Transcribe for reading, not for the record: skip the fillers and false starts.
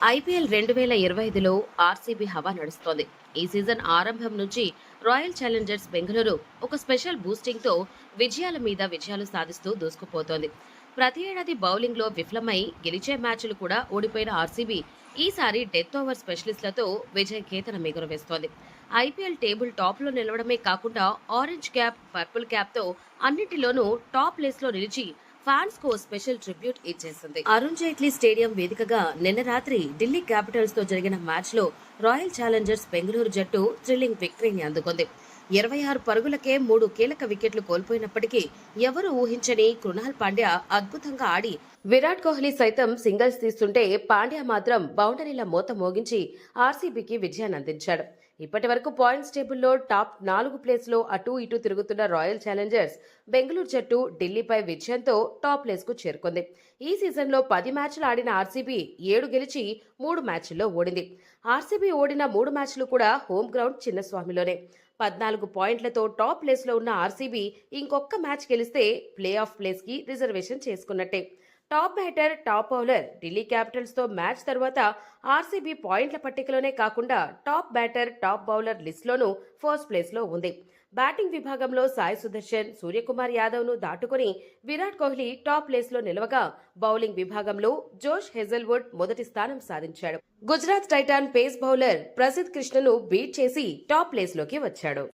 IPL 2025లో RCB హవా నడుస్తోంది. ఈ సీజన్ ఆరంభం నుంచి రాయల్ ఛాలెంజర్స్ బెంగళూరు ఒక స్పెషల్ బూస్టింగ్తో విజయాల మీద విజయాలు సాధిస్తూ దూసుకుపోతోంది. ప్రతి ఏడాది బౌలింగ్లో విఫలమై గెలిచే మ్యాచ్లు కూడా ఓడిపోయిన ఆర్సీబీ ఈసారి డెత్ ఓవర్ స్పెషలిస్టులతో విజయ కేతనం ఎగురవేస్తోంది. ఐపీఎల్ టేబుల్ టాప్లో నిలవడమే కాకుండా ఆరెంజ్ క్యాప్, పర్పుల్ క్యాప్తో అన్నింటిలోనూ టాప్ ప్లేస్లో నిలిచి ఫ్యాన్స్ కు స్పెషల్ ట్రిబ్యూట్ ఇచ్చేసింది. అరుణ్ జైట్లీ స్టేడియం వేదికగా నిన్న రాత్రి ఢిల్లీ క్యాపిటల్స్ తో జరిగిన మ్యాచ్ లో రాయల్ ఛాలెంజర్స్ బెంగళూరు జట్టు థ్రిల్లింగ్ విక్టరీని అందుకుంది. 26 పరుగులకే 3 కీలక వికెట్లు కోల్పోయినప్పటికీ ఎవరు ఊహించని కృణాల్ పాండ్యా అద్భుతంగా ఆడి విరాట్ కోహ్లీ సైతం సింగిల్స్ తీస్తుంటే పాండ్యా మాత్రం బౌండరీల మోత మోగించి ఆర్సీబీకి విజయాన్ని అందించాడు. ఇప్పటి వరకు పాయింట్స్ టేబుల్లో టాప్ 4 ప్లేస్లో అటూ ఇటూ తిరుగుతున్న రాయల్ ఛాలెంజర్స్ బెంగళూరు జట్టు ఢిల్లీపై విజయంతో టాప్ ప్లేస్కు చేరుకుంది. ఈ సీజన్లో 10 మ్యాచ్లు ఆడిన ఆర్సీబీ 7 గెలిచి 3 మ్యాచ్ల్లో ఓడింది. ఆర్సీబీ ఓడిన 3 మ్యాచ్లు కూడా హోమ్ గ్రౌండ్ చిన్నస్వామిలోనే. 14 పాయింట్లతో టాప్ ప్లేస్లో ఉన్న ఆర్సీబీ ఇంకొక మ్యాచ్ గెలిస్తే ప్లే ఆఫ్ ప్లేస్కి రిజర్వేషన్ చేసుకున్నట్టే. Top batter, top bowler Delhi Capitals తో మ్యాచ్ తర్వాత ఆర్సీబీ పాయింట్ల పట్టికలోనే కాకుండా టాప్ బ్యాటర్, టాప్ బౌలర్ లిస్టులోనూ ఫస్ట్ ప్లేస్ లో ఉంది. బ్యాటింగ్ విభాగంలో సాయి సుదర్శన్, సూర్యకుమార్ యాదవ్ ను దాటుకుని విరాట్ కోహ్లీ టాప్ ప్లేస్ లో నిలవగా, బౌలింగ్ విభాగంలో జోష్ హెజల్వుడ్ మొదటి స్థానం సాధించాడు. Gujarat Titan pace bowler Prasidh కృష్ణను బీట్ చేసి టాప్ ప్లేస్ లోకి వచ్చాడు.